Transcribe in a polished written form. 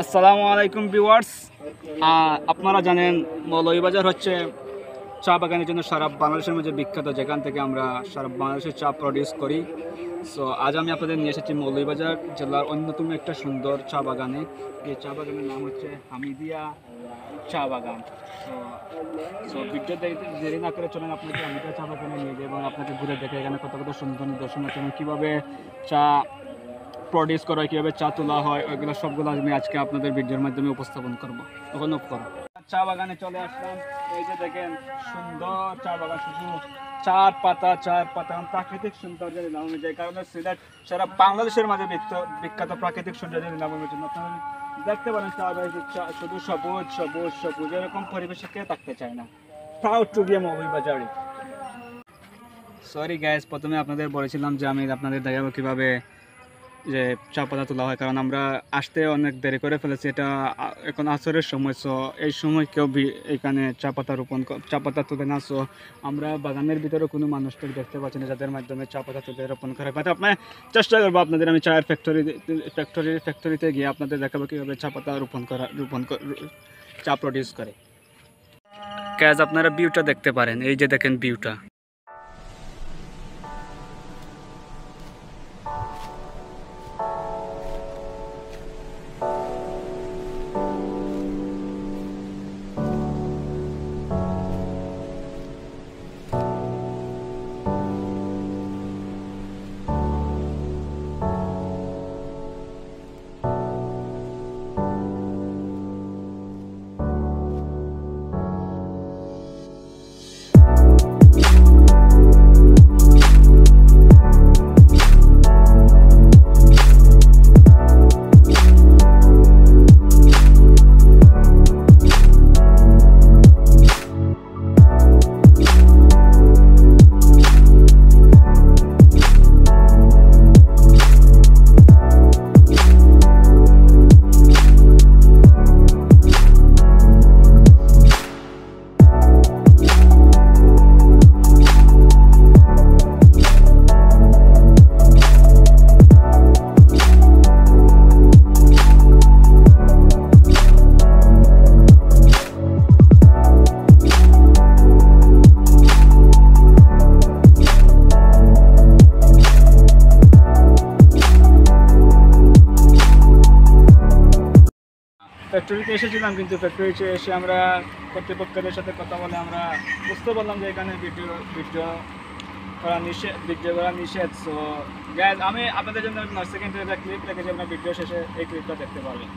আসসালামু আলাইকুম ভিউয়ার্স। আপনারা জানেন মৌলভীবাজার হচ্ছে চা বাগানের জন্য সারা বাংলাদেশের মধ্যে বিখ্যাত, যেখান থেকে আমরা সারা বাংলাদেশের চা প্রডিউস করি। সো আজ আমি আপনাদের নিয়ে এসেছি মৌলভীবাজার জেলার অন্যতম একটা সুন্দর চা বাগানে। এই চা বাগানের নাম হচ্ছে হামিদিয়া চা বাগান। সো ভিডিও দেরি না করে চলেন আপনাকে হামিদিয়া চা বাগানে নিয়ে যাই এবং আপনাকে ঘুরে দেখে এখানে কত কত সুন্দর নিদর্শন আছে এবং কীভাবে চা প্রডিউস করা হয়, কীভাবে চা তোলা হয়, ওইগুলো সবগুলো আমি আজকে আপনাদের ভিডিওর মাধ্যমে উপস্থাপন করবো। তখন চা বাগানে চলে আসলাম। এই যে দেখেন সুন্দর চা বাগান, শুধু চার পাতা প্রাকৃতিক সৌন্দর্যের নাম অনুযায়ী, কারণ সিলেট সারা বাংলাদেশের মাঝে বিখ্যাত প্রাকৃতিক সৌন্দর্যের নামের জন্য আপনারা দেখতে পারেন চা বাগান শুধু সবুজ সবুজ সবুজ, এরকম পরিবেশে কেউ থাকতে চায় না। প্রাউড টু বি মৌলভীবাজারি। সরি গাইস, প্রথমে আপনাদের বলেছিলাম যে আমি আপনাদের দেখাবো কীভাবে যে চা পাতা তোলা হয়, কারণ আমরা আসতে অনেক দেরি করে ফেলেছি। এটা এখন আসরের সময়, সো এই সময় কেউ এখানে চা পাতা তুলে না। সো আমরা বাগানের ভিতরে কোনো মানুষকে দেখতে পাচ্ছি না যাদের মাধ্যমে চা পাতা তুলে রোপণ করা হয়। আপনার চেষ্টা করবো আপনাদের আমি চায়ের ফ্যাক্টরিতে গিয়ে আপনাদের দেখাবো কীভাবে চা পাতা চা প্রডিউস করে। কাজ আপনারা ভিউটা দেখতে পারেন, এই যে দেখেন ভিউটা। ফ্যাক্টরিতে এসেছিলাম, কিন্তু ফ্যাক্টরিতে এসে আমরা কর্তৃপক্ষের সাথে কথা বলে আমরা বুঝতে পারলাম যে এখানে ভিডিও করা নিষেধ। সো গ্যাস আমি আপনাদের জন্য 9 সেকেন্ডের একটা ক্লিপ রেখেছি, আপনার ভিডিও শেষে এই ক্লিপটা দেখতে পারবেন।